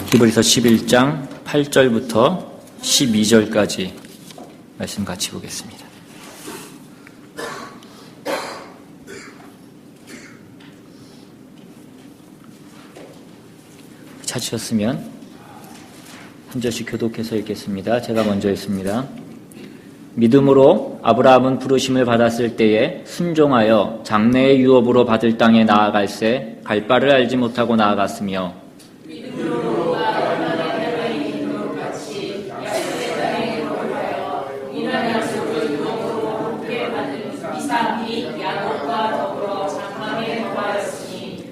히브리서 11장 8절부터 12절까지 말씀 같이 보겠습니다. 찾으셨으면 한 절씩 교독해서 읽겠습니다. 제가 먼저 읽습니다. 믿음으로 아브라함은 부르심을 받았을 때에 순종하여 장래의 유업으로 받을 땅에 나아갈새 갈 바를 알지 못하고 나아갔으며 믿음으로 아브라함의 믿음으로 같이 약속의 땅에 거주하여 이런 약속을 유업으로 함께 받은 이삭 및 야곱과 더불어 장막에 거하였으니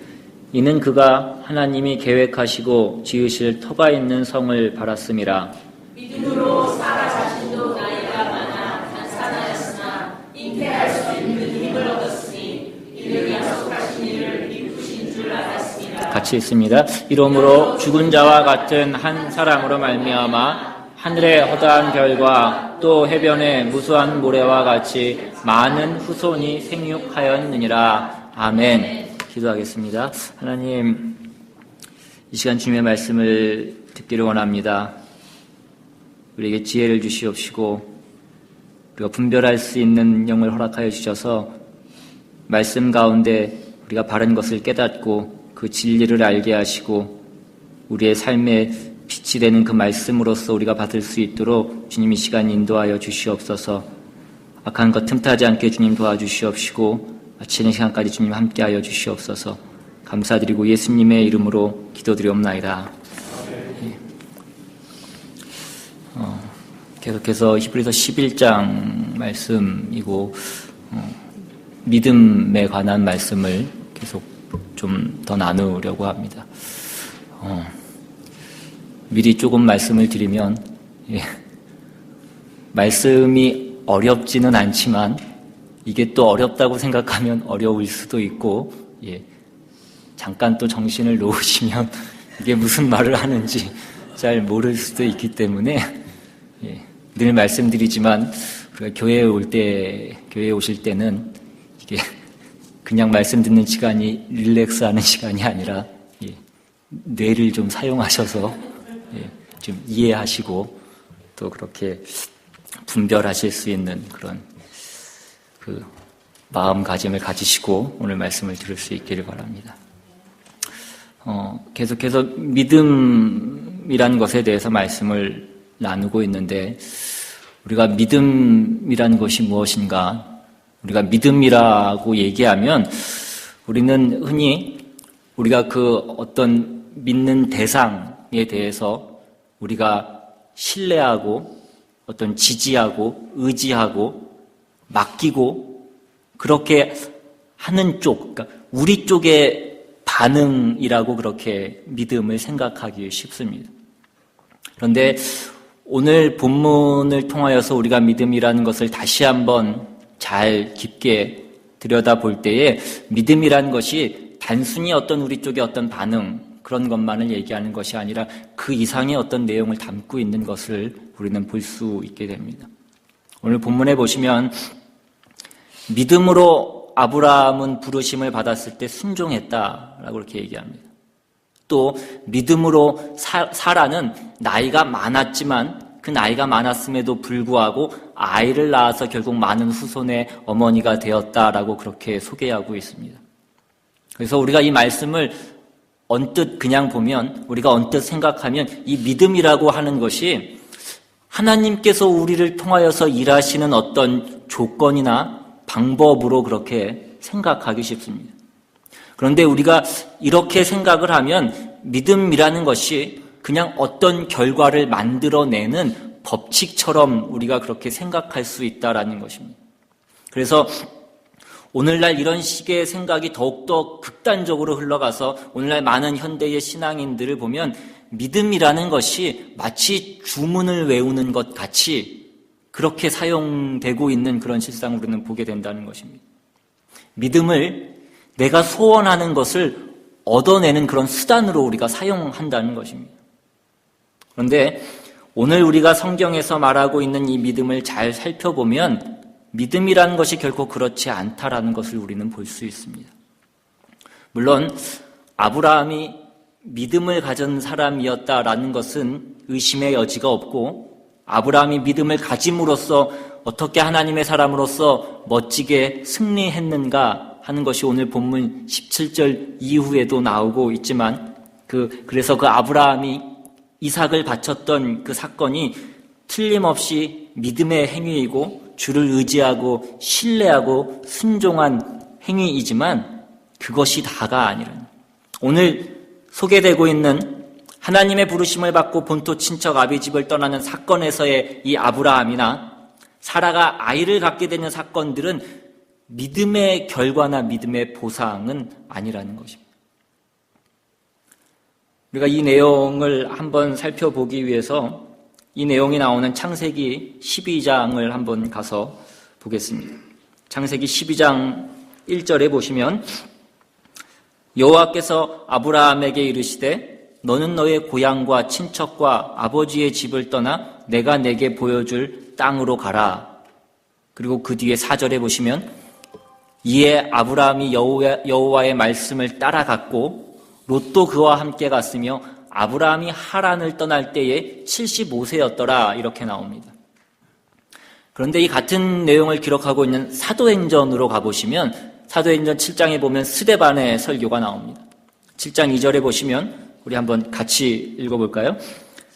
이는 그가 하나님이 계획하시고 지으실 터가 있는 성을 바랐음이라. 믿음으로 사라 자신도 나이가 많아 단산하였으나 잉태할 수 있는 힘을 얻었으니 이는 약속하신 이를 이루신 줄 알았습니다. 같이 읽습니다. 이러므로 죽은 자와 같은 한 사람으로 말미암아 하늘의 허다한 별과 또 해변의 무수한 모래와 같이 많은 후손이 생육하였느니라. 아멘. 기도하겠습니다. 하나님, 이 시간 주님의 말씀을 듣기를 원합니다. 우리에게 지혜를 주시옵시고 우리가 분별할 수 있는 영을 허락하여 주셔서 말씀 가운데 우리가 바른 것을 깨닫고 그 진리를 알게 하시고 우리의 삶에 빛이 되는 그 말씀으로서 우리가 받을 수 있도록 주님 이 시간 인도하여 주시옵소서. 악한 것 틈타지 않게 주님 도와주시옵시고 마치는 시간까지 주님 함께하여 주시옵소서. 감사드리고 예수님의 이름으로 기도드리옵나이다. 계속해서 히브리서 11장 말씀이고 믿음에 관한 말씀을 계속 좀 더 나누려고 합니다. 미리 조금 말씀을 드리면 말씀이 어렵지는 않지만 이게 또 어렵다고 생각하면 어려울 수도 있고 잠깐 또 정신을 놓으시면 이게 무슨 말을 하는지 잘 모를 수도 있기 때문에 늘 말씀드리지만 우리가 교회에 오실 때는 이게 그냥 말씀 듣는 시간이 릴렉스하는 시간이 아니라 뇌를 좀 사용하셔서 좀 이해하시고 또 그렇게 분별하실 수 있는 그런 그 마음가짐을 가지시고 오늘 말씀을 들을 수 있기를 바랍니다. 계속해서 믿음이라는 것에 대해서 말씀을 나누고 있는데 우리가 믿음이라는 것이 무엇인가? 우리가 믿음이라고 얘기하면 우리는 흔히 우리가 그 어떤 믿는 대상에 대해서 우리가 신뢰하고 어떤 지지하고 의지하고 맡기고 그렇게 하는 쪽, 그러니까 우리 쪽의 반응이라고 그렇게 믿음을 생각하기 쉽습니다. 그런데 오늘 본문을 통하여서 우리가 믿음이라는 것을 다시 한번 잘 깊게 들여다볼 때에 믿음이라는 것이 단순히 어떤 우리 쪽의 어떤 반응 그런 것만을 얘기하는 것이 아니라 그 이상의 어떤 내용을 담고 있는 것을 우리는 볼 수 있게 됩니다. 오늘 본문에 보시면 믿음으로 아브라함은 부르심을 받았을 때 순종했다라고 그렇게 얘기합니다. 또 믿음으로 사라는 나이가 많았지만 그 나이가 많았음에도 불구하고 아이를 낳아서 결국 많은 후손의 어머니가 되었다라고 그렇게 소개하고 있습니다. 그래서 우리가 이 말씀을 언뜻 그냥 보면 우리가 언뜻 생각하면 이 믿음이라고 하는 것이 하나님께서 우리를 통하여서 일하시는 어떤 조건이나 방법으로 그렇게 생각하기 쉽습니다. 그런데 우리가 이렇게 생각을 하면 믿음이라는 것이 그냥 어떤 결과를 만들어내는 법칙처럼 우리가 그렇게 생각할 수 있다라는 것입니다. 그래서 오늘날 이런 식의 생각이 더욱더 극단적으로 흘러가서 오늘날 많은 현대의 신앙인들을 보면 믿음이라는 것이 마치 주문을 외우는 것 같이 그렇게 사용되고 있는 그런 실상을 우리는 보게 된다는 것입니다. 믿음을 내가 소원하는 것을 얻어내는 그런 수단으로 우리가 사용한다는 것입니다. 그런데 오늘 우리가 성경에서 말하고 있는 이 믿음을 잘 살펴보면 믿음이라는 것이 결코 그렇지 않다라는 것을 우리는 볼 수 있습니다. 물론 아브라함이 믿음을 가진 사람이었다라는 것은 의심의 여지가 없고, 아브라함이 믿음을 가짐으로써 어떻게 하나님의 사람으로서 멋지게 승리했는가 하는 것이 오늘 본문 17절 이후에도 나오고 있지만, 그래서 그 아브라함이 이삭을 바쳤던 그 사건이 틀림없이 믿음의 행위이고 주를 의지하고 신뢰하고 순종한 행위이지만 그것이 다가 아니라는, 오늘 소개되고 있는 하나님의 부르심을 받고 본토 친척 아비집을 떠나는 사건에서의 이 아브라함이나 사라가 아이를 갖게 되는 사건들은 믿음의 결과나 믿음의 보상은 아니라는 것입니다. 우리가 이 내용을 한번 살펴보기 위해서 이 내용이 나오는 창세기 12장을 한번 가서 보겠습니다. 창세기 12장 1절에 보시면 여호와께서 아브라함에게 이르시되 너는 너의 고향과 친척과 아버지의 집을 떠나 내가 내게 보여줄 땅으로 가라. 그리고 그 뒤에 4절에 보시면 이에 아브라함이 여호와의 말씀을 따라갔고 롯도 그와 함께 갔으며 아브라함이 하란을 떠날 때에 75세였더라 이렇게 나옵니다. 그런데 이 같은 내용을 기록하고 있는 사도행전으로 가보시면 사도행전 7장에 보면 스데반의 설교가 나옵니다. 7장 2절에 보시면 우리 한번 같이 읽어볼까요?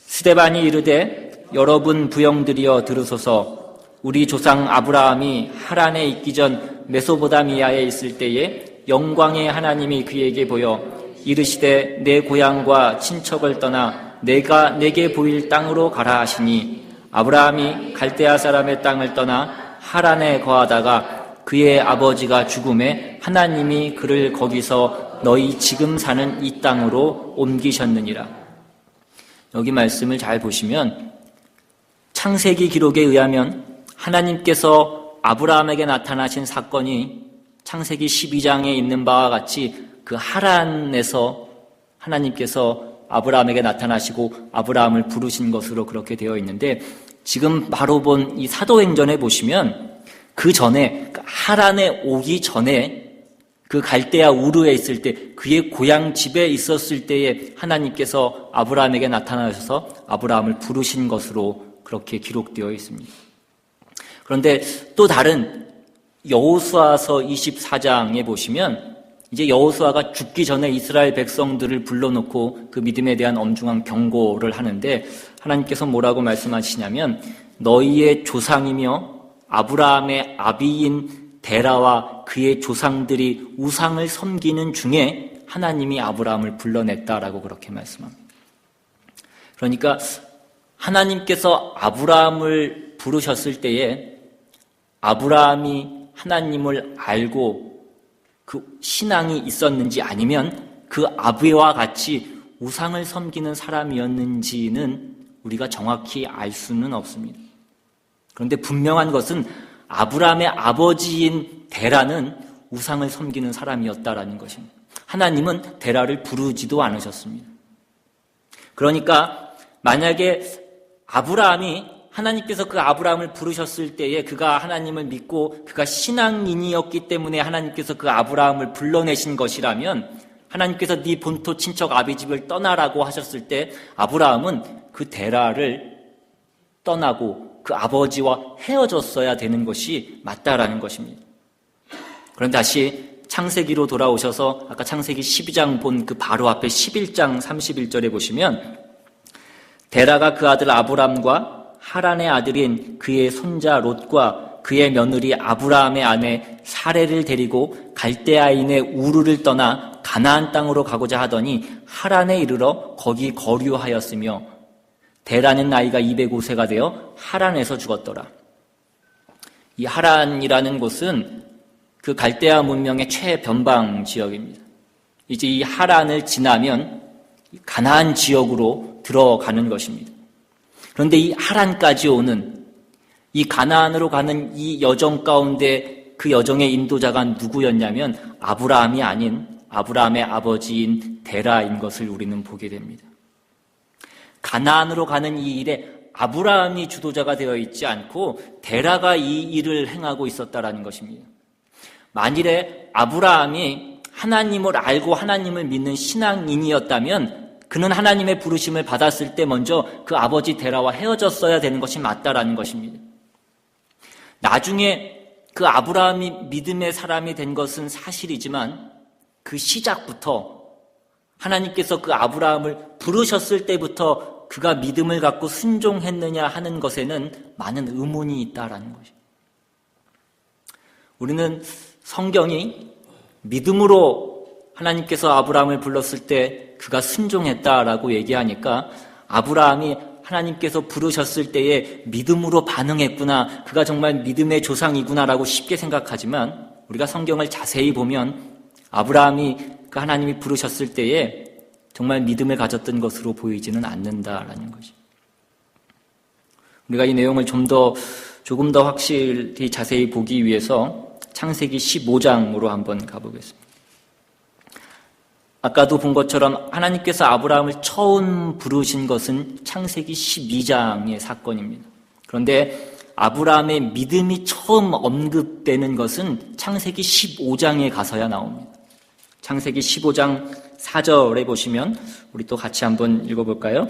스데반이 이르되 여러분 부영들이여 들으소서. 우리 조상 아브라함이 하란에 있기 전 메소보다미아에 있을 때에 영광의 하나님이 그에게 보여 이르시되 내 고향과 친척을 떠나 내가 내게 보일 땅으로 가라 하시니 아브라함이 갈대아 사람의 땅을 떠나 하란에 거하다가 그의 아버지가 죽음에 하나님이 그를 거기서 너희 지금 사는 이 땅으로 옮기셨느니라. 여기 말씀을 잘 보시면 창세기 기록에 의하면 하나님께서 아브라함에게 나타나신 사건이 창세기 12장에 있는 바와 같이 그 하란에서 하나님께서 아브라함에게 나타나시고 아브라함을 부르신 것으로 그렇게 되어 있는데, 지금 바로 본 이 사도행전에 보시면 그 전에 하란에 오기 전에 그 갈대아 우르에 있을 때 그의 고향 집에 있었을 때에 하나님께서 아브라함에게 나타나셔서 아브라함을 부르신 것으로 그렇게 기록되어 있습니다. 그런데 또 다른 여호수아서 24장에 보시면 이제 여호수아가 죽기 전에 이스라엘 백성들을 불러놓고 그 믿음에 대한 엄중한 경고를 하는데 하나님께서 뭐라고 말씀하시냐면 너희의 조상이며 아브라함의 아비인 데라와 그의 조상들이 우상을 섬기는 중에 하나님이 아브라함을 불러냈다라고 그렇게 말씀합니다. 그러니까 하나님께서 아브라함을 부르셨을 때에 아브라함이 하나님을 알고 그 신앙이 있었는지 아니면 그 아비와 같이 우상을 섬기는 사람이었는지는 우리가 정확히 알 수는 없습니다. 그런데 분명한 것은 아브라함의 아버지인 데라는 우상을 섬기는 사람이었다라는 것입니다. 하나님은 데라를 부르지도 않으셨습니다. 그러니까 만약에 아브라함이 하나님께서 그 아브라함을 부르셨을 때에 그가 하나님을 믿고 그가 신앙인이었기 때문에 하나님께서 그 아브라함을 불러내신 것이라면 하나님께서 네 본토 친척 아비집을 떠나라고 하셨을 때 아브라함은 그 데라를 떠나고 그 아버지와 헤어졌어야 되는 것이 맞다라는 것입니다. 그런데 다시 창세기로 돌아오셔서 아까 창세기 12장 본 그 바로 앞에 11장 31절에 보시면 데라가 그 아들 아브람과 하란의 아들인 그의 손자 롯과 그의 며느리 아브라함의 아내 사레를 데리고 갈대아인의 우르를 떠나 가나안 땅으로 가고자 하더니 하란에 이르러 거기 거류하였으며 데라는 나이가 205세가 되어 하란에서 죽었더라. 이 하란이라는 곳은 그 갈대아 문명의 최변방 지역입니다. 이제 이 하란을 지나면 가나안 지역으로 들어가는 것입니다. 그런데 이 하란까지 오는 이 가나안으로 가는 이 여정 가운데 그 여정의 인도자가 누구였냐면 아브라함이 아닌 아브라함의 아버지인 데라인 것을 우리는 보게 됩니다. 가나안으로 가는 이 일에 아브라함이 주도자가 되어 있지 않고 데라가 이 일을 행하고 있었다라는 것입니다. 만일에 아브라함이 하나님을 알고 하나님을 믿는 신앙인이었다면 그는 하나님의 부르심을 받았을 때 먼저 그 아버지 데라와 헤어졌어야 되는 것이 맞다라는 것입니다. 나중에 그 아브라함이 믿음의 사람이 된 것은 사실이지만 그 시작부터 하나님께서 그 아브라함을 부르셨을 때부터 그가 믿음을 갖고 순종했느냐 하는 것에는 많은 의문이 있다라는 것입니다. 우리는 성경이 믿음으로 하나님께서 아브라함을 불렀을 때 그가 순종했다라고 얘기하니까 아브라함이 하나님께서 부르셨을 때에 믿음으로 반응했구나, 그가 정말 믿음의 조상이구나라고 쉽게 생각하지만 우리가 성경을 자세히 보면 아브라함이 그 하나님이 부르셨을 때에 정말 믿음을 가졌던 것으로 보이지는 않는다라는 것이. 우리가 이 내용을 조금 더 확실히 자세히 보기 위해서 창세기 15장으로 한번 가보겠습니다. 아까도 본 것처럼 하나님께서 아브라함을 처음 부르신 것은 창세기 12장의 사건입니다. 그런데 아브라함의 믿음이 처음 언급되는 것은 창세기 15장에 가서야 나옵니다. 창세기 15장 4절에 보시면 우리 또 같이 한번 읽어볼까요?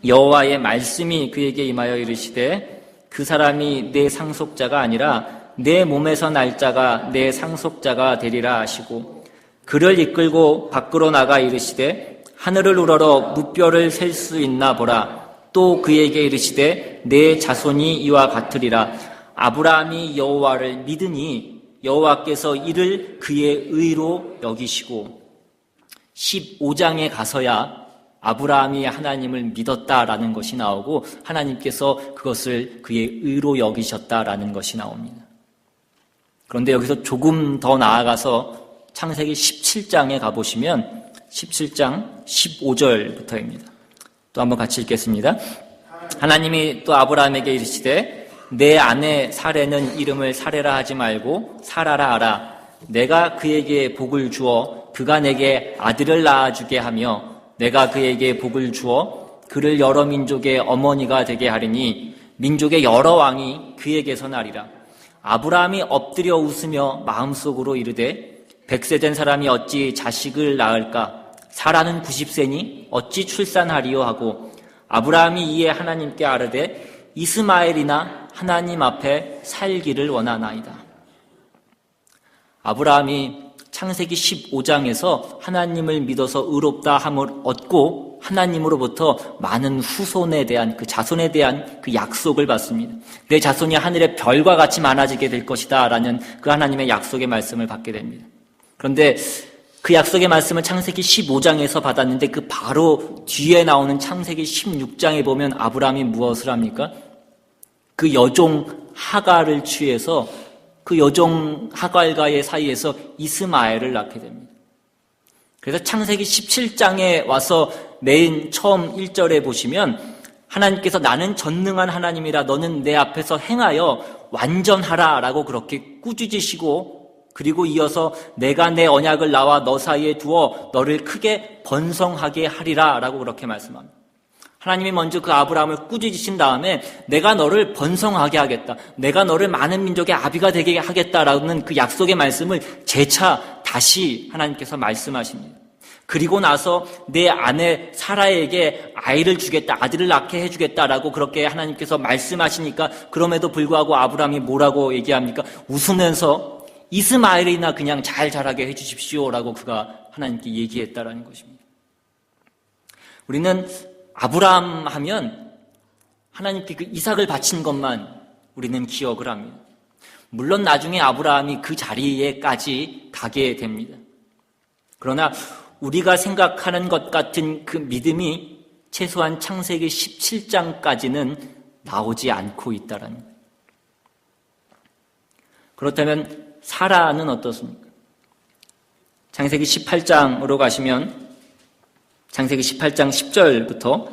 여호와의 말씀이 그에게 임하여 이르시되 그 사람이 내 상속자가 아니라 내 몸에서 날 자가 내 상속자가 되리라 하시고 그를 이끌고 밖으로 나가 이르시되 하늘을 우러러 무뼈를 셀 수 있나 보라. 또 그에게 이르시되 내 자손이 이와 같으리라. 아브라함이 여호와를 믿으니 여호와께서 이를 그의 의로 여기시고 15장에 가서야 아브라함이 하나님을 믿었다라는 것이 나오고 하나님께서 그것을 그의 의로 여기셨다라는 것이 나옵니다. 그런데 여기서 조금 더 나아가서 창세기 17장에 가보시면 17장 15절부터입니다. 또 한번 같이 읽겠습니다. 하나님이 또 아브라함에게 이르시되 내 아내 사레는 이름을 사레라 하지 말고 사라라 하라. 내가 그에게 복을 주어 그가 내게 아들을 낳아주게 하며 내가 그에게 복을 주어 그를 여러 민족의 어머니가 되게 하리니 민족의 여러 왕이 그에게서 나리라. 아브라함이 엎드려 웃으며 마음속으로 이르되 100세 된 사람이 어찌 자식을 낳을까? 사라는 90세니 어찌 출산하리요 하고 아브라함이 이에 하나님께 아뢰되 이스마엘이나 하나님 앞에 살기를 원하나이다. 아브라함이 창세기 15장에서 하나님을 믿어서 의롭다 함을 얻고 하나님으로부터 많은 후손에 대한 그 자손에 대한 그 약속을 받습니다. 내 자손이 하늘의 별과 같이 많아지게 될 것이다 라는 그 하나님의 약속의 말씀을 받게 됩니다. 그런데 그 약속의 말씀을 창세기 15장에서 받았는데 그 바로 뒤에 나오는 창세기 16장에 보면 아브라함이 무엇을 합니까? 그 여종 하갈을 취해서 그 여종 하갈과의 사이에서 이스마엘을 낳게 됩니다. 그래서 창세기 17장에 와서 맨 처음 1절에 보시면 하나님께서 나는 전능한 하나님이라 너는 내 앞에서 행하여 완전하라 라고 그렇게 꾸짖으시고 그리고 이어서 내가 내 언약을 나와 너 사이에 두어 너를 크게 번성하게 하리라 라고 그렇게 말씀합니다. 하나님이 먼저 그 아브라함을 꾸짖으신 다음에 내가 너를 번성하게 하겠다. 내가 너를 많은 민족의 아비가 되게 하겠다라는 그 약속의 말씀을 재차 다시 하나님께서 말씀하십니다. 그리고 나서 내 아내 사라에게 아이를 주겠다, 아들을 낳게 해주겠다라고 그렇게 하나님께서 말씀하시니까 그럼에도 불구하고 아브라함이 뭐라고 얘기합니까? 웃으면서 이스마엘이나 그냥 잘 자라게 해주십시오라고 그가 하나님께 얘기했다라는 것입니다. 우리는 아브라함 하면 하나님께 그 이삭을 바친 것만 우리는 기억을 합니다. 물론 나중에 아브라함이 그 자리에까지 가게 됩니다. 그러나 우리가 생각하는 것 같은 그 믿음이 최소한 창세기 17장까지는 나오지 않고 있다라는 거예요. 그렇다면 사라는 어떻습니까? 창세기 18장으로 가시면 창세기 18장 10절부터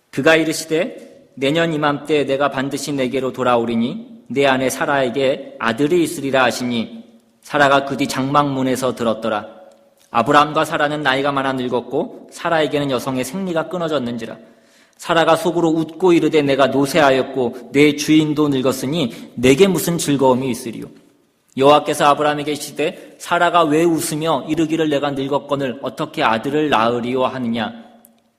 그가 이르시되 내년 이맘때 내가 반드시 내게로 돌아오리니 내 아내 사라에게 아들이 있으리라 하시니 사라가 그 뒤 장막문에서 들었더라. 아브라함과 사라는 나이가 많아 늙었고 사라에게는 여성의 생리가 끊어졌는지라. 사라가 속으로 웃고 이르되 내가 노쇠하였고 내 주인도 늙었으니 내게 무슨 즐거움이 있으리요. 여호와께서 아브라함에게 이르시되 사라가 왜 웃으며 이르기를 내가 늙었거늘 어떻게 아들을 낳으리요 하느냐.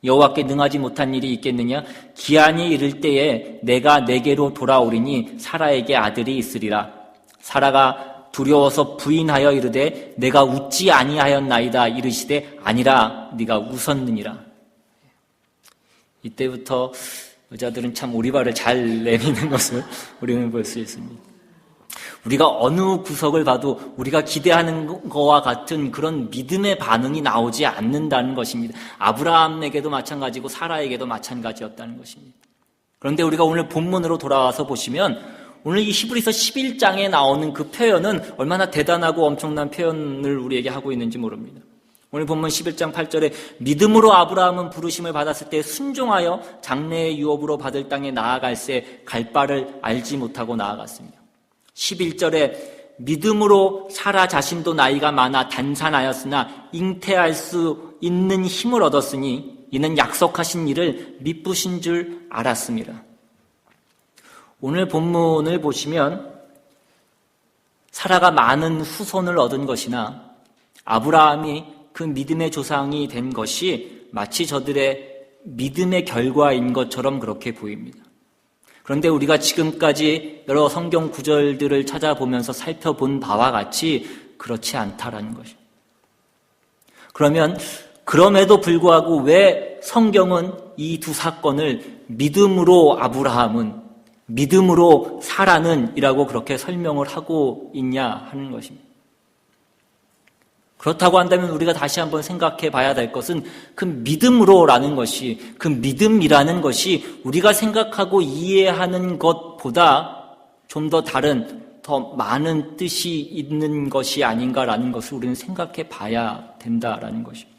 여호와께 능하지 못한 일이 있겠느냐. 기한이 이를 때에 내가 내게로 돌아오리니 사라에게 아들이 있으리라. 사라가 두려워서 부인하여 이르되 내가 웃지 아니하였나이다. 이르시되 아니라 네가 웃었느니라. 이때부터 여자들은 참 오리발을 잘 내미는 것을 우리는 볼 수 있습니다. 우리가 어느 구석을 봐도 우리가 기대하는 것과 같은 그런 믿음의 반응이 나오지 않는다는 것입니다. 아브라함에게도 마찬가지고 사라에게도 마찬가지였다는 것입니다. 그런데 우리가 오늘 본문으로 돌아와서 보시면 오늘 이 히브리서 11장에 나오는 그 표현은 얼마나 대단하고 엄청난 표현을 우리에게 하고 있는지 모릅니다. 오늘 본문 11장 8절에 믿음으로 아브라함은 부르심을 받았을 때 순종하여 장래의 유업으로 받을 땅에 나아갈새 갈 바를 알지 못하고 나아갔습니다. 11절에 믿음으로 사라 자신도 나이가 많아 단산하였으나 잉태할 수 있는 힘을 얻었으니 이는 약속하신 일을 미쁘신 줄 알았습니다. 오늘 본문을 보시면 사라가 많은 후손을 얻은 것이나 아브라함이 그 믿음의 조상이 된 것이 마치 저들의 믿음의 결과인 것처럼 그렇게 보입니다. 그런데 우리가 지금까지 여러 성경 구절들을 찾아보면서 살펴본 바와 같이 그렇지 않다라는 것입니다. 그러면 그럼에도 불구하고 왜 성경은 이 두 사건을 믿음으로 아브라함은, 믿음으로 사라는 이라고 그렇게 설명을 하고 있냐 하는 것입니다. 그렇다고 한다면 우리가 다시 한번 생각해 봐야 될 것은 그 믿음으로라는 것이, 그 믿음이라는 것이 우리가 생각하고 이해하는 것보다 좀 더 다른, 더 많은 뜻이 있는 것이 아닌가라는 것을 우리는 생각해 봐야 된다라는 것입니다.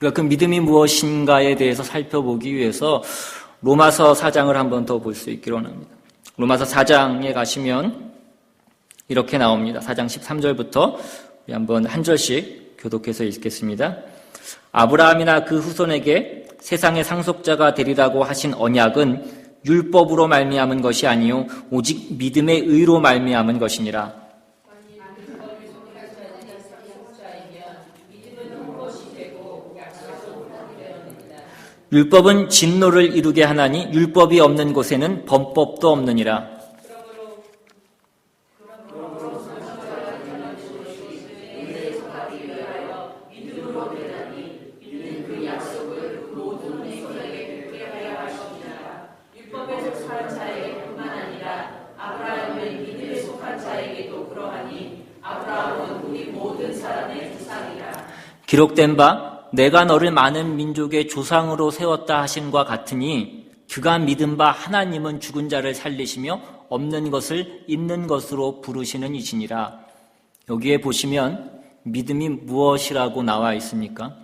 우리가 그 믿음이 무엇인가에 대해서 살펴보기 위해서 로마서 4장을 한번 더 볼 수 있기로 합니다. 로마서 4장에 가시면 이렇게 나옵니다. 4장 13절부터 한번 한 절씩 교독해서 읽겠습니다. 아브라함이나 그 후손에게 세상의 상속자가 되리라고 하신 언약은 율법으로 말미암은 것이 아니요 오직 믿음의 의로 말미암은 것이니라. 율법은 진노를 이루게 하나니 율법이 없는 곳에는 범법도 없느니라. 기록된 바 내가 너를 많은 민족의 조상으로 세웠다 하신과 같으니 그가 믿은 바 하나님은 죽은 자를 살리시며 없는 것을 있는 것으로 부르시는 이시니라. 여기에 보시면 믿음이 무엇이라고 나와 있습니까?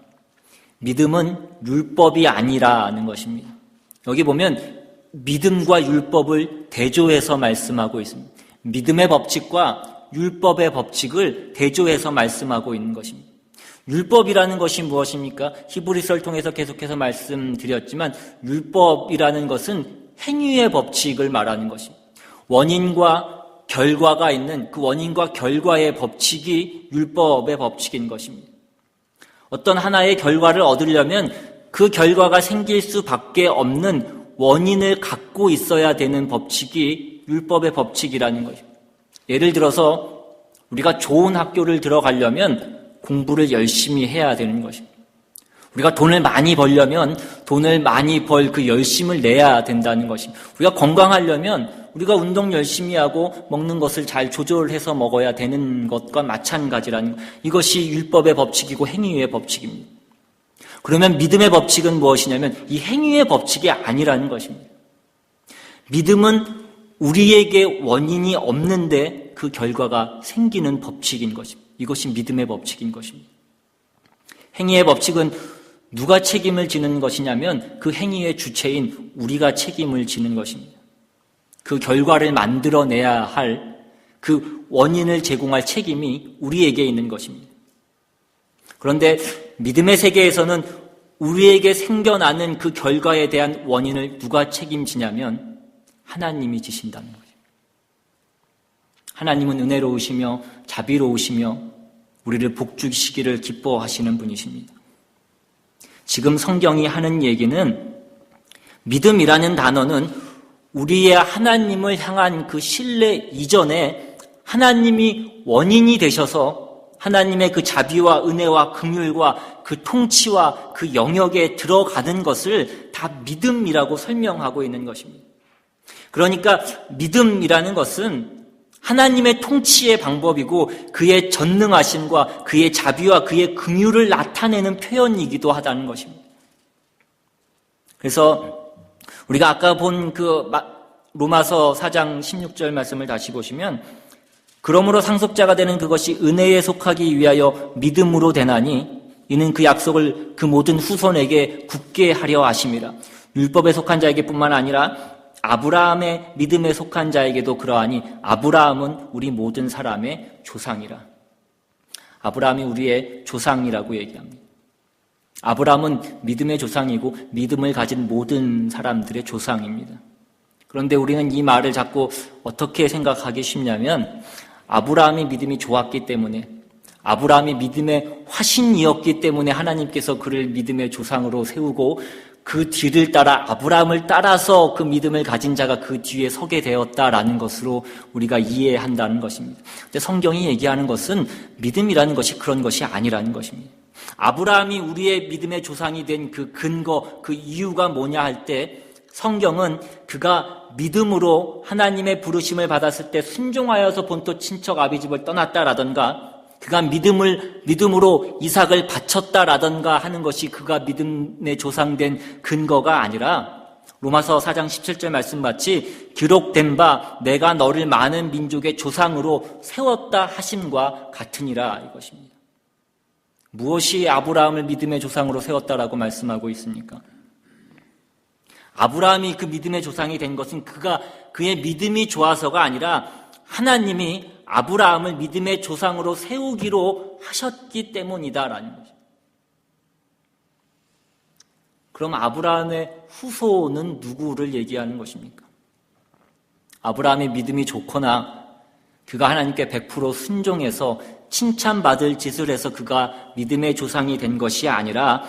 믿음은 율법이 아니라는 것입니다. 여기 보면 믿음과 율법을 대조해서 말씀하고 있습니다. 믿음의 법칙과 율법의 법칙을 대조해서 말씀하고 있는 것입니다. 율법이라는 것이 무엇입니까? 히브리서를 통해서 계속해서 말씀드렸지만 율법이라는 것은 행위의 법칙을 말하는 것입니다. 원인과 결과가 있는 그 원인과 결과의 법칙이 율법의 법칙인 것입니다. 어떤 하나의 결과를 얻으려면 그 결과가 생길 수밖에 없는 원인을 갖고 있어야 되는 법칙이 율법의 법칙이라는 것입니다. 예를 들어서 우리가 좋은 학교를 들어가려면 공부를 열심히 해야 되는 것입니다. 우리가 돈을 많이 벌려면 돈을 많이 벌 그 열심을 내야 된다는 것입니다. 우리가 건강하려면 우리가 운동 열심히 하고 먹는 것을 잘 조절해서 먹어야 되는 것과 마찬가지라는 것. 이것이 율법의 법칙이고 행위의 법칙입니다. 그러면 믿음의 법칙은 무엇이냐면 이 행위의 법칙이 아니라는 것입니다. 믿음은 우리에게 원인이 없는데 그 결과가 생기는 법칙인 것입니다. 이것이 믿음의 법칙인 것입니다. 행위의 법칙은 누가 책임을 지는 것이냐면 그 행위의 주체인 우리가 책임을 지는 것입니다. 그 결과를 만들어내야 할 그 원인을 제공할 책임이 우리에게 있는 것입니다. 그런데 믿음의 세계에서는 우리에게 생겨나는 그 결과에 대한 원인을 누가 책임지냐면 하나님이 지신다는 거죠. 하나님은 은혜로우시며 자비로우시며 우리를 복주시기를 기뻐하시는 분이십니다. 지금 성경이 하는 얘기는 믿음이라는 단어는 우리의 하나님을 향한 그 신뢰 이전에 하나님이 원인이 되셔서 하나님의 그 자비와 은혜와 긍휼과 그 통치와 그 영역에 들어가는 것을 다 믿음이라고 설명하고 있는 것입니다. 그러니까 믿음이라는 것은 하나님의 통치의 방법이고 그의 전능하심과 그의 자비와 그의 긍휼을 나타내는 표현이기도 하다는 것입니다. 그래서 우리가 아까 본 그 로마서 4장 16절 말씀을 다시 보시면 그러므로 상속자가 되는 그것이 은혜에 속하기 위하여 믿음으로 되나니 이는 그 약속을 그 모든 후손에게 굳게 하려 하심이라. 율법에 속한 자에게뿐만 아니라 아브라함의 믿음에 속한 자에게도 그러하니 아브라함은 우리 모든 사람의 조상이라. 아브라함이 우리의 조상이라고 얘기합니다. 아브라함은 믿음의 조상이고 믿음을 가진 모든 사람들의 조상입니다. 그런데 우리는 이 말을 자꾸 어떻게 생각하기 쉽냐면 아브라함이 믿음이 좋았기 때문에 아브라함이 믿음의 화신이었기 때문에 하나님께서 그를 믿음의 조상으로 세우고 그 뒤를 따라 아브라함을 따라서 그 믿음을 가진 자가 그 뒤에 서게 되었다라는 것으로 우리가 이해한다는 것입니다. 근데 성경이 얘기하는 것은 믿음이라는 것이 그런 것이 아니라는 것입니다. 아브라함이 우리의 믿음의 조상이 된 그 근거, 그 이유가 뭐냐 할 때 성경은 그가 믿음으로 하나님의 부르심을 받았을 때 순종하여서 본토 친척 아비집을 떠났다라던가 그가 믿음으로 이삭을 바쳤다라던가 하는 것이 그가 믿음의 조상된 근거가 아니라 로마서 4장 17절 말씀같이 기록된 바 내가 너를 많은 민족의 조상으로 세웠다 하심과 같으니라 이것입니다. 무엇이 아브라함을 믿음의 조상으로 세웠다라고 말씀하고 있습니까? 아브라함이 그 믿음의 조상이 된 것은 그의 믿음이 좋아서가 아니라 하나님이 아브라함을 믿음의 조상으로 세우기로 하셨기 때문이다라는 거죠. 그럼 아브라함의 후손은 누구를 얘기하는 것입니까? 아브라함의 믿음이 좋거나 그가 하나님께 100% 순종해서 칭찬받을 짓을 해서 그가 믿음의 조상이 된 것이 아니라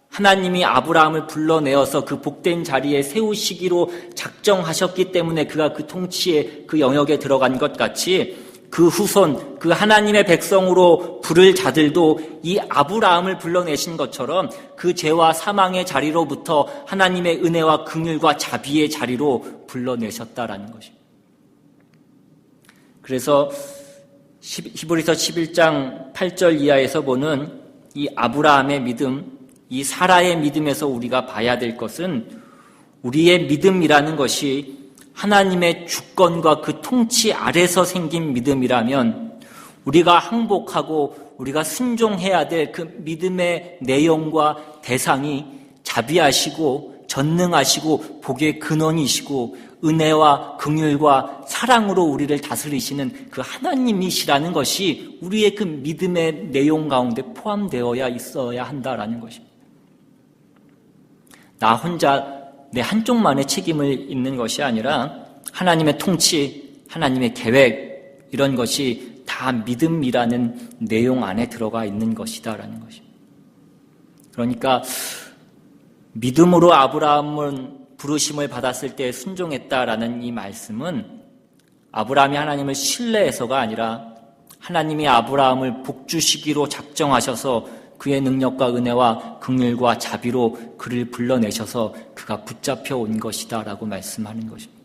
하나님이 아브라함을 불러내어서 그 복된 자리에 세우시기로 작정하셨기 때문에 그가 그 통치의 그 영역에 들어간 것 같이 그 후손, 그 하나님의 백성으로 부를 자들도 이 아브라함을 불러내신 것처럼 그 죄와 사망의 자리로부터 하나님의 은혜와 긍휼과 자비의 자리로 불러내셨다라는 것입니다. 그래서 히브리서 11장 8절 이하에서 보는 이 아브라함의 믿음, 이 사라의 믿음에서 우리가 봐야 될 것은 우리의 믿음이라는 것이 하나님의 주권과 그 통치 아래서 생긴 믿음이라면 우리가 항복하고 우리가 순종해야 될 그 믿음의 내용과 대상이 자비하시고 전능하시고 복의 근원이시고 은혜와 긍휼과 사랑으로 우리를 다스리시는 그 하나님이시라는 것이 우리의 그 믿음의 내용 가운데 포함되어야 있어야 한다라는 것입니다. 나 혼자 내 한쪽만의 책임을 있는 것이 아니라 하나님의 통치, 하나님의 계획 이런 것이 다 믿음이라는 내용 안에 들어가 있는 것이다라는 것입니다. 그러니까 믿음으로 아브라함은 부르심을 받았을 때 순종했다라는 이 말씀은 아브라함이 하나님을 신뢰해서가 아니라 하나님이 아브라함을 복주시기로 작정하셔서 그의 능력과 은혜와 긍휼과 자비로 그를 불러내셔서 그가 붙잡혀 온 것이다라고 말씀하는 것입니다.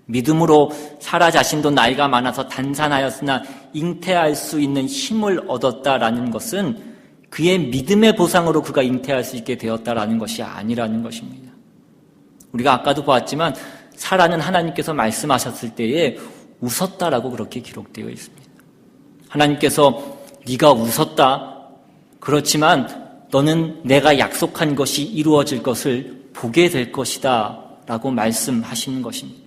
믿음으로 사라 자신도 나이가 많아서 단산하였으나 잉태할 수 있는 힘을 얻었다라는 것은 그의 믿음의 보상으로 그가 잉태할 수 있게 되었다라는 것이 아니라는 것입니다. 우리가 아까도 보았지만 사라는 하나님께서 말씀하셨을 때에 웃었다라고 그렇게 기록되어 있습니다. 하나님께서 네가 웃었다. 그렇지만 너는 내가 약속한 것이 이루어질 것을 보게 될 것이다 라고 말씀하시는 것입니다.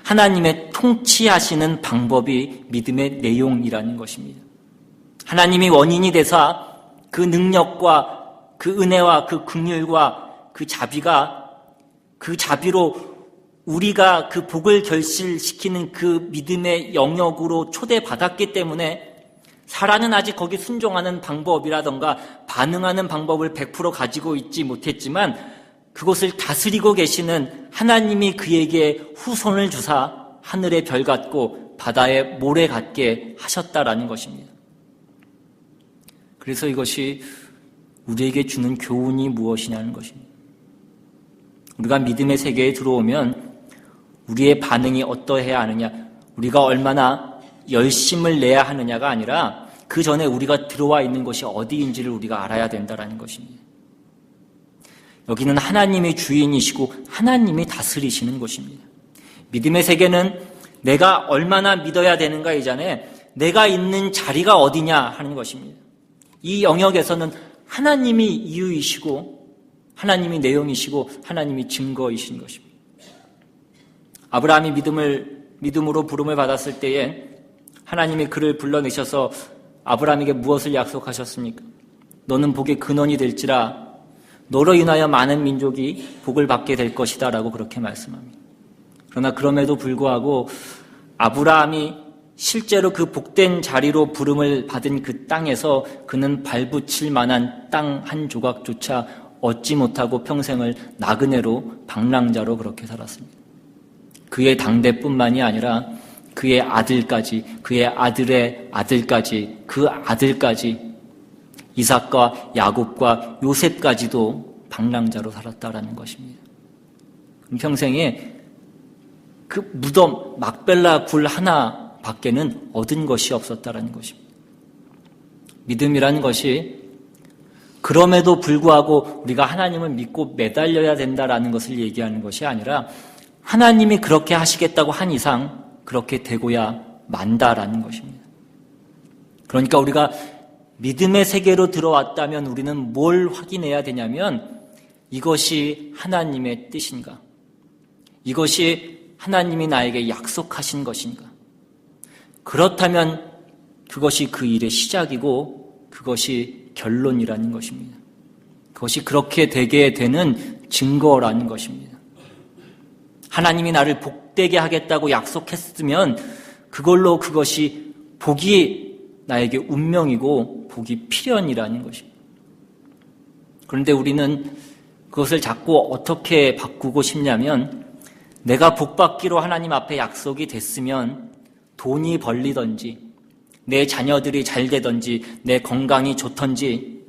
하나님의 통치하시는 방법이 믿음의 내용이라는 것입니다. 하나님이 원인이 되사 그 능력과 그 은혜와 그 긍휼과 그 자비가 그 자비로 우리가 그 복을 결실시키는 그 믿음의 영역으로 초대받았기 때문에 사라는 아직 거기 순종하는 방법이라던가 반응하는 방법을 100% 가지고 있지 못했지만 그곳을 다스리고 계시는 하나님이 그에게 후손을 주사 하늘의 별 같고 바다의 모래 같게 하셨다라는 것입니다. 그래서 이것이 우리에게 주는 교훈이 무엇이냐는 것입니다. 우리가 믿음의 세계에 들어오면 우리의 반응이 어떠해야 하느냐, 우리가 얼마나 열심을 내야 하느냐가 아니라 그 전에 우리가 들어와 있는 것이 어디인지를 우리가 알아야 된다는 것입니다. 여기는 하나님이 주인이시고 하나님이 다스리시는 곳입니다. 믿음의 세계는 내가 얼마나 믿어야 되는가 이전에 내가 있는 자리가 어디냐 하는 것입니다. 이 영역에서는 하나님이 이유이시고 하나님이 내용이시고 하나님이 증거이신 것입니다. 아브라함이 믿음으로 부름을 받았을 때에 하나님이 그를 불러내셔서 아브라함에게 무엇을 약속하셨습니까? 너는 복의 근원이 될지라 너로 인하여 많은 민족이 복을 받게 될 것이다 라고 그렇게 말씀합니다. 그러나 그럼에도 불구하고 아브라함이 실제로 그 복된 자리로 부름을 받은 그 땅에서 그는 발붙일 만한 땅 한 조각조차 얻지 못하고 평생을 나그네로 방랑자로 그렇게 살았습니다. 그의 당대뿐만이 아니라 그의 아들까지, 그의 아들의 아들까지, 그 아들까지 이삭과 야곱과 요셉까지도 방랑자로 살았다라는 것입니다. 평생에 그 무덤 막벨라 굴 하나 밖에는 얻은 것이 없었다라는 것입니다. 믿음이라는 것이 그럼에도 불구하고 우리가 하나님을 믿고 매달려야 된다라는 것을 얘기하는 것이 아니라 하나님이 그렇게 하시겠다고 한 이상 그렇게 되고야 만다라는 것입니다. 그러니까 우리가 믿음의 세계로 들어왔다면 우리는 뭘 확인해야 되냐면 이것이 하나님의 뜻인가? 이것이 하나님이 나에게 약속하신 것인가? 그렇다면 그것이 그 일의 시작이고 그것이 결론이라는 것입니다. 그것이 그렇게 되게 되는 증거라는 것입니다. 하나님이 나를 복되게 하겠다고 약속했으면 그걸로 그것이 복이 나에게 운명이고 복이 필연이라는 것입니다. 그런데 우리는 그것을 자꾸 어떻게 바꾸고 싶냐면 내가 복받기로 하나님 앞에 약속이 됐으면 돈이 벌리든지 내 자녀들이 잘 되든지 내 건강이 좋든지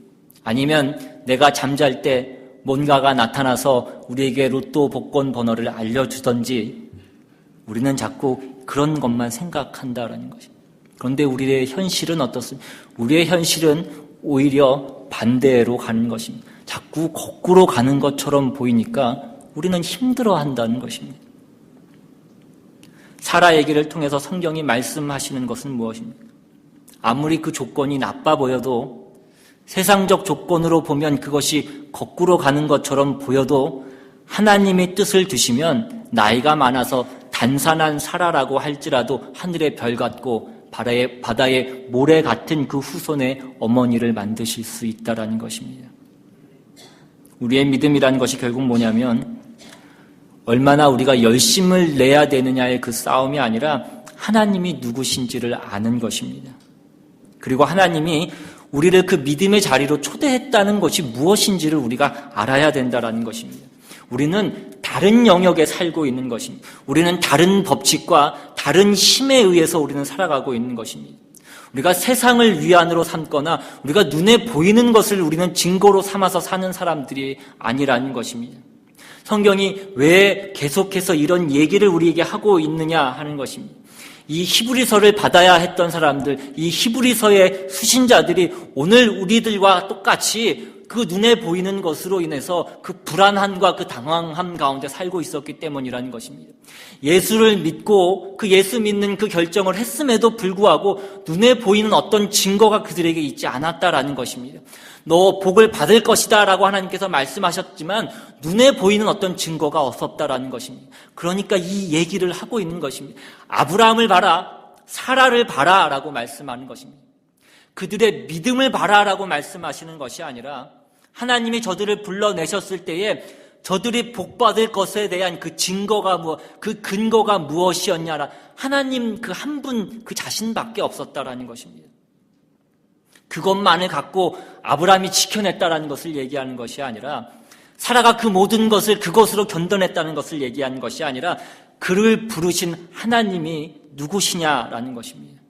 아니면 내가 잠잘 때 뭔가가 나타나서 우리에게 로또 복권 번호를 알려주든지 우리는 자꾸 그런 것만 생각한다라는 것입니다. 그런데 우리의 현실은 어떻습니까? 우리의 현실은 오히려 반대로 가는 것입니다. 자꾸 거꾸로 가는 것처럼 보이니까 우리는 힘들어한다는 것입니다. 사라 얘기를 통해서 성경이 말씀하시는 것은 무엇입니까? 아무리 그 조건이 나빠 보여도 세상적 조건으로 보면 그것이 거꾸로 가는 것처럼 보여도 하나님이 뜻을 두시면 나이가 많아서 단산한 사라라고 할지라도 하늘의 별 같고 바다의 모래 같은 그 후손의 어머니를 만드실 수 있다라는 것입니다. 우리의 믿음이라는 것이 결국 뭐냐면 얼마나 우리가 열심을 내야 되느냐의 그 싸움이 아니라 하나님이 누구신지를 아는 것입니다. 그리고 하나님이 우리를 그 믿음의 자리로 초대했다는 것이 무엇인지를 우리가 알아야 된다는 것입니다. 우리는 다른 영역에 살고 있는 것입니다. 우리는 다른 법칙과 다른 힘에 의해서 우리는 살아가고 있는 것입니다. 우리가 세상을 위안으로 삼거나 우리가 눈에 보이는 것을 우리는 증거로 삼아서 사는 사람들이 아니라는 것입니다. 성경이 왜 계속해서 이런 얘기를 우리에게 하고 있느냐 하는 것입니다. 이 히브리서를 받아야 했던 사람들, 이 히브리서의 수신자들이 오늘 우리들과 똑같이 그 눈에 보이는 것으로 인해서 그 불안함과 그 당황함 가운데 살고 있었기 때문이라는 것입니다. 예수를 믿고 그 예수 믿는 그 결정을 했음에도 불구하고 눈에 보이는 어떤 증거가 그들에게 있지 않았다라는 것입니다. 너 복을 받을 것이다 라고 하나님께서 말씀하셨지만 눈에 보이는 어떤 증거가 없었다라는 것입니다. 그러니까 이 얘기를 하고 있는 것입니다. 아브라함을 봐라, 사라를 봐라 라고 말씀하는 것입니다. 그들의 믿음을 봐라 라고 말씀하시는 것이 아니라 하나님이 저들을 불러내셨을 때에 저들이 복받을 것에 대한 그 증거가 그 근거가 무엇이었냐라. 하나님 그 한 분 그 자신밖에 없었다라는 것입니다. 그것만을 갖고 아브라함이 지켜냈다라는 것을 얘기하는 것이 아니라, 사라가 그 모든 것을 그것으로 견뎌냈다는 것을 얘기하는 것이 아니라, 그를 부르신 하나님이 누구시냐라는 것입니다.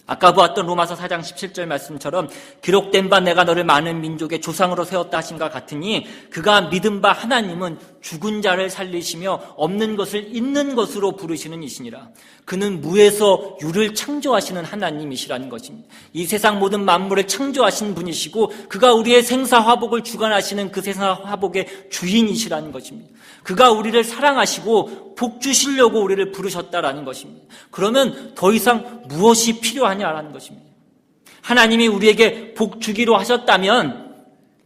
아까 보았던 로마서 4장 17절 말씀처럼 기록된 바 내가 너를 많은 민족의 조상으로 세웠다 하신과 같으니 그가 믿은 바 하나님은 죽은 자를 살리시며 없는 것을 있는 것으로 부르시는 이시니라. 그는 무에서 유를 창조하시는 하나님이시라는 것입니다. 이 세상 모든 만물을 창조하신 분이시고 그가 우리의 생사화복을 주관하시는 그 생사화복의 주인이시라는 것입니다. 그가 우리를 사랑하시고 복 주시려고 우리를 부르셨다라는 것입니다. 그러면 더 이상 무엇이 필요하냐라는 것입니다. 하나님이 우리에게 복 주기로 하셨다면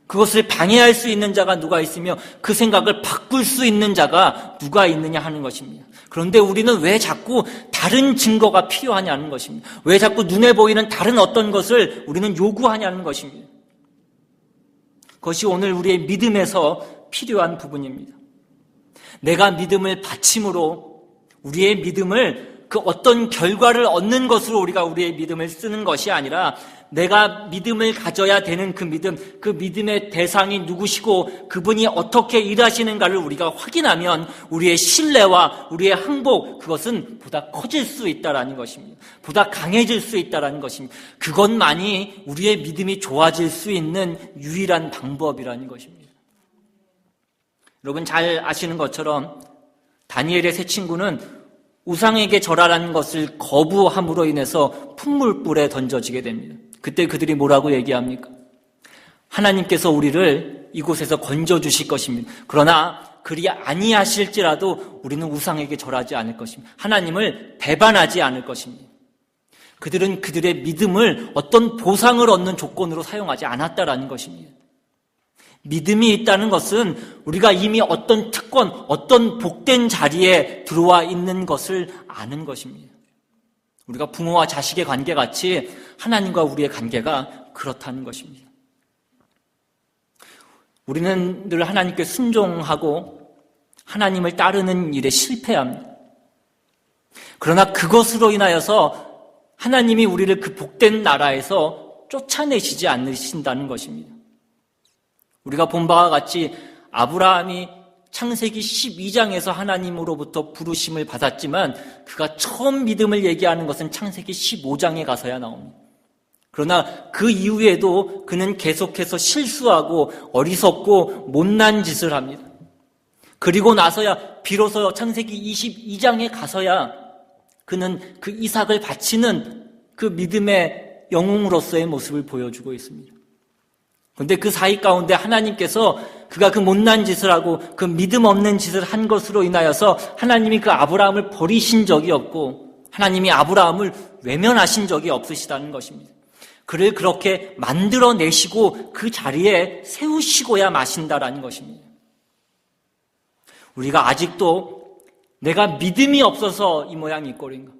그것을 방해할 수 있는 자가 누가 있으며 그 생각을 바꿀 수 있는 자가 누가 있느냐 하는 것입니다. 그런데 우리는 왜 자꾸 다른 증거가 필요하냐는 것입니다. 왜 자꾸 눈에 보이는 다른 어떤 것을 우리는 요구하냐는 것입니다. 그것이 오늘 우리의 믿음에서 필요한 부분입니다. 내가 믿음을 바침으로 우리의 믿음을 그 어떤 결과를 얻는 것으로 우리가 우리의 믿음을 쓰는 것이 아니라 내가 믿음을 가져야 되는 그 믿음의 대상이 누구시고 그분이 어떻게 일하시는가를 우리가 확인하면 우리의 신뢰와 우리의 항복, 그것은 보다 커질 수 있다라는 것입니다. 보다 강해질 수 있다라는 것입니다. 그것만이 우리의 믿음이 좋아질 수 있는 유일한 방법이라는 것입니다. 여러분 잘 아시는 것처럼 다니엘의 세 친구는 우상에게 절하라는 것을 거부함으로 인해서 풍물불에 던져지게 됩니다. 그때 그들이 뭐라고 얘기합니까? 하나님께서 우리를 이곳에서 건져주실 것입니다. 그러나 그리 아니하실지라도 우리는 우상에게 절하지 않을 것입니다. 하나님을 배반하지 않을 것입니다. 그들은 그들의 믿음을 어떤 보상을 얻는 조건으로 사용하지 않았다라는 것입니다. 믿음이 있다는 것은 우리가 이미 어떤 특권, 어떤 복된 자리에 들어와 있는 것을 아는 것입니다. 우리가 부모와 자식의 관계같이 하나님과 우리의 관계가 그렇다는 것입니다. 우리는 늘 하나님께 순종하고 하나님을 따르는 일에 실패합니다. 그러나 그것으로 인하여서 하나님이 우리를 그 복된 나라에서 쫓아내시지 않으신다는 것입니다. 우리가 본 바와 같이 아브라함이 창세기 12장에서 하나님으로부터 부르심을 받았지만 그가 처음 믿음을 얘기하는 것은 창세기 15장에 가서야 나옵니다. 그러나 그 이후에도 그는 계속해서 실수하고 어리석고 못난 짓을 합니다. 그리고 나서야 비로소 창세기 22장에 가서야 그는 그 이삭을 바치는 그 믿음의 영웅으로서의 모습을 보여주고 있습니다. 그런데 그 사이 가운데 하나님께서 그가 그 못난 짓을 하고 그 믿음 없는 짓을 한 것으로 인하여서 하나님이 그 아브라함을 버리신 적이 없고 하나님이 아브라함을 외면하신 적이 없으시다는 것입니다. 그를 그렇게 만들어내시고 그 자리에 세우시고야 마신다라는 것입니다. 우리가 아직도 내가 믿음이 없어서 이 모양 이 꼴인가?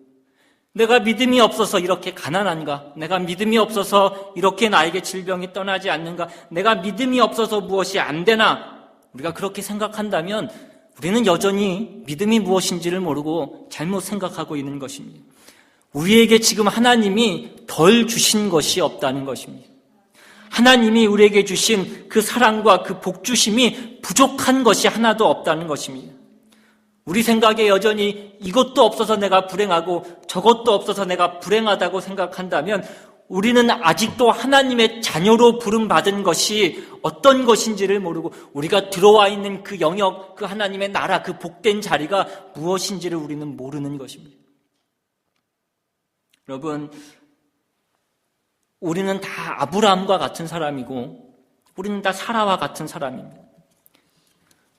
내가 믿음이 없어서 이렇게 가난한가? 내가 믿음이 없어서 이렇게 나에게 질병이 떠나지 않는가? 내가 믿음이 없어서 무엇이 안 되나? 우리가 그렇게 생각한다면 우리는 여전히 믿음이 무엇인지를 모르고 잘못 생각하고 있는 것입니다. 우리에게 지금 하나님이 덜 주신 것이 없다는 것입니다. 하나님이 우리에게 주신 그 사랑과 그 복주심이 부족한 것이 하나도 없다는 것입니다. 우리 생각에 여전히 이것도 없어서 내가 불행하고 저것도 없어서 내가 불행하다고 생각한다면 우리는 아직도 하나님의 자녀로 부름받은 것이 어떤 것인지를 모르고 우리가 들어와 있는 그 영역, 그 하나님의 나라, 그 복된 자리가 무엇인지를 우리는 모르는 것입니다. 여러분, 우리는 다 아브라함과 같은 사람이고 우리는 다 사라와 같은 사람입니다.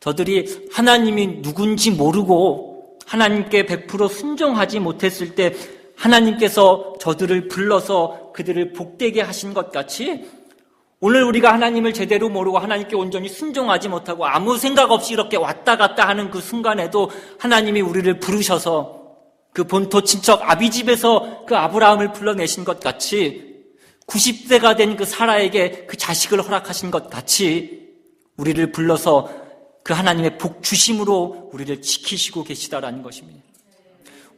저들이 하나님이 누군지 모르고 하나님께 100% 순종하지 못했을 때 하나님께서 저들을 불러서 그들을 복되게 하신 것 같이 오늘 우리가 하나님을 제대로 모르고 하나님께 온전히 순종하지 못하고 아무 생각 없이 이렇게 왔다 갔다 하는 그 순간에도 하나님이 우리를 부르셔서 그 본토 친척 아비집에서 그 아브라함을 불러내신 것 같이 90세가 된 그 사라에게 그 자식을 허락하신 것 같이 우리를 불러서 그 하나님의 복 주심으로 우리를 지키시고 계시다라는 것입니다.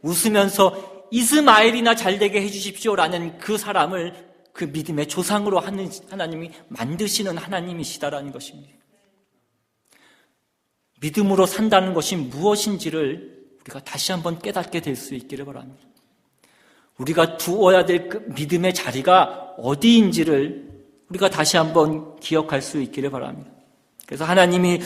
웃으면서 이스마엘이나 잘되게 해주십시오라는 그 사람을 그 믿음의 조상으로 하는 하나님이 만드시는 하나님이시다라는 것입니다. 믿음으로 산다는 것이 무엇인지를 우리가 다시 한번 깨닫게 될 수 있기를 바랍니다. 우리가 두어야 될 그 믿음의 자리가 어디인지를 우리가 다시 한번 기억할 수 있기를 바랍니다. 그래서 하나님이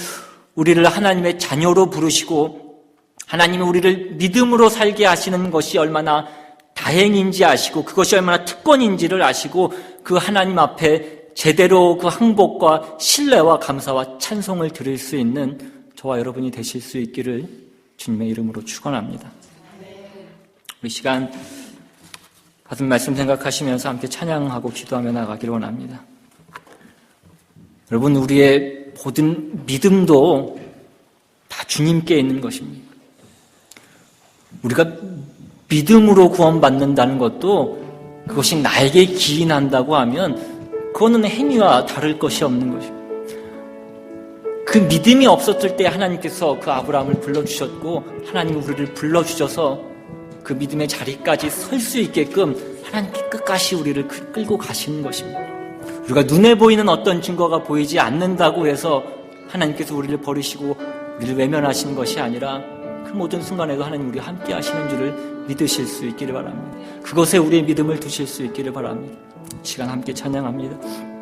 우리를 하나님의 자녀로 부르시고 하나님이 우리를 믿음으로 살게 하시는 것이 얼마나 다행인지 아시고 그것이 얼마나 특권인지를 아시고 그 하나님 앞에 제대로 그 항복과 신뢰와 감사와 찬송을 드릴 수 있는 저와 여러분이 되실 수 있기를 주님의 이름으로 축원합니다. 우리 시간 받은 말씀 생각하시면서 함께 찬양하고 기도하며 나가기를 원합니다. 여러분, 우리의 모든 믿음도 다 주님께 있는 것입니다. 우리가 믿음으로 구원받는다는 것도 그것이 나에게 기인한다고 하면 그거는 행위와 다를 것이 없는 것입니다. 그 믿음이 없었을 때 하나님께서 그 아브라함을 불러주셨고 하나님이 우리를 불러주셔서 그 믿음의 자리까지 설 수 있게끔 하나님께 끝까지 우리를 끌고 가시는 것입니다. 우리가 눈에 보이는 어떤 증거가 보이지 않는다고 해서 하나님께서 우리를 버리시고 우리를 외면하시는 것이 아니라 그 모든 순간에도 하나님 우리와 함께 하시는 줄을 믿으실 수 있기를 바랍니다. 그것에 우리의 믿음을 두실 수 있기를 바랍니다. 시간 함께 찬양합니다.